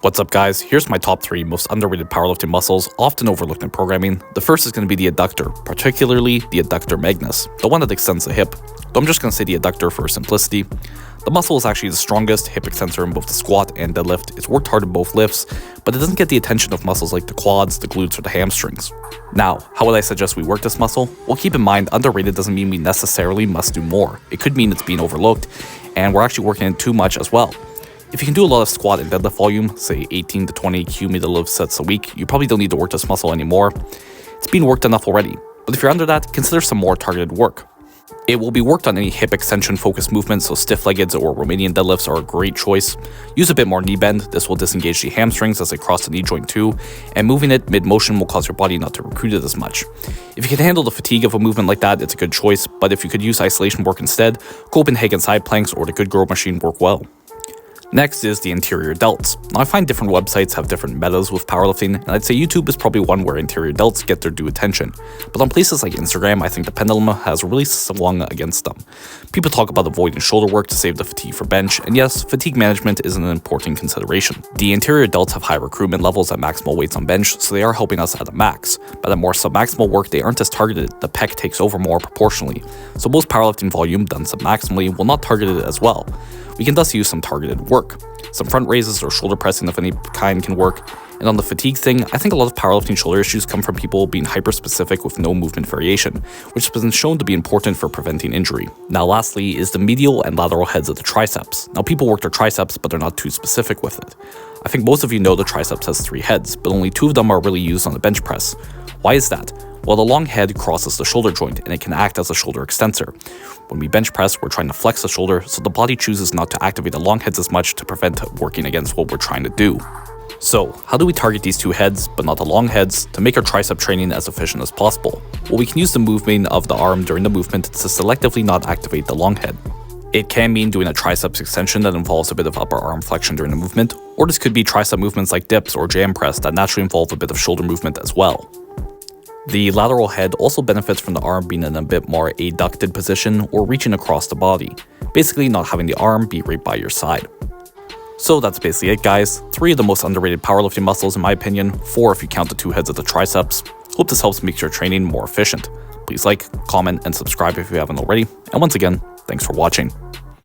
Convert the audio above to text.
What's up guys, here's my top 3 most underrated powerlifting muscles often overlooked in programming. The first is going to be the adductor, particularly the adductor magnus, the one that extends the hip. Though I'm just going to say the adductor for simplicity. The muscle is actually the strongest hip extensor in both the squat and deadlift. It's worked hard in both lifts, but it doesn't get the attention of muscles like the quads, the glutes, or the hamstrings. Now, how would I suggest we work this muscle? Well, keep in mind, underrated doesn't mean we necessarily must do more. It could mean it's being overlooked, and we're actually working it too much as well. If you can do a lot of squat and deadlift volume, say 18 to 20 cumulative sets a week, you probably don't need to work this muscle anymore. It's being worked enough already. But if you're under that, consider some more targeted work. It will be worked on any hip extension focused movements, so stiff-legged or Romanian deadlifts are a great choice. Use a bit more knee bend. This will disengage the hamstrings as they cross the knee joint too, and moving it mid-motion will cause your body not to recruit it as much. If you can handle the fatigue of a movement like that, it's a good choice, but if you could use isolation work instead, Copenhagen side planks or the good girl machine work well. Next is the anterior delts. Now I find different websites have different metas with powerlifting, and I'd say YouTube is probably one where anterior delts get their due attention. But on places like Instagram, I think the pendulum has really swung against them. People talk about avoiding shoulder work to save the fatigue for bench, and yes, fatigue management is an important consideration. The anterior delts have high recruitment levels at maximal weights on bench, so they are helping us at a max. But at more submaximal work, they aren't as targeted. The pec takes over more proportionally, so most powerlifting volume done submaximally will not target it as well. We can thus use some targeted work. Some front raises or shoulder pressing of any kind can work. And on the fatigue thing, I think a lot of powerlifting shoulder issues come from people being hyper-specific with no movement variation, which has been shown to be important for preventing injury. Now lastly is the medial and lateral heads of the triceps. Now people work their triceps, but they're not too specific with it. I think most of you know the triceps has 3 heads, but only 2 of them are really used on the bench press. Why is that? Well, the long head crosses the shoulder joint, and it can act as a shoulder extensor. When we bench press, we're trying to flex the shoulder, so the body chooses not to activate the long heads as much to prevent working against what we're trying to do. So, how do we target these 2 heads, but not the long heads, to make our tricep training as efficient as possible? Well, we can use the movement of the arm during the movement to selectively not activate the long head. It can mean doing a triceps extension that involves a bit of upper arm flexion during the movement, or this could be tricep movements like dips or jam press that naturally involve a bit of shoulder movement as well. The lateral head also benefits from the arm being in a bit more adducted position or reaching across the body, basically not having the arm be right by your side. So that's basically it guys, 3 of the most underrated powerlifting muscles in my opinion, 4 if you count the 2 heads of the triceps. Hope this helps make your training more efficient. Please like, comment, and subscribe if you haven't already, and once again, thanks for watching.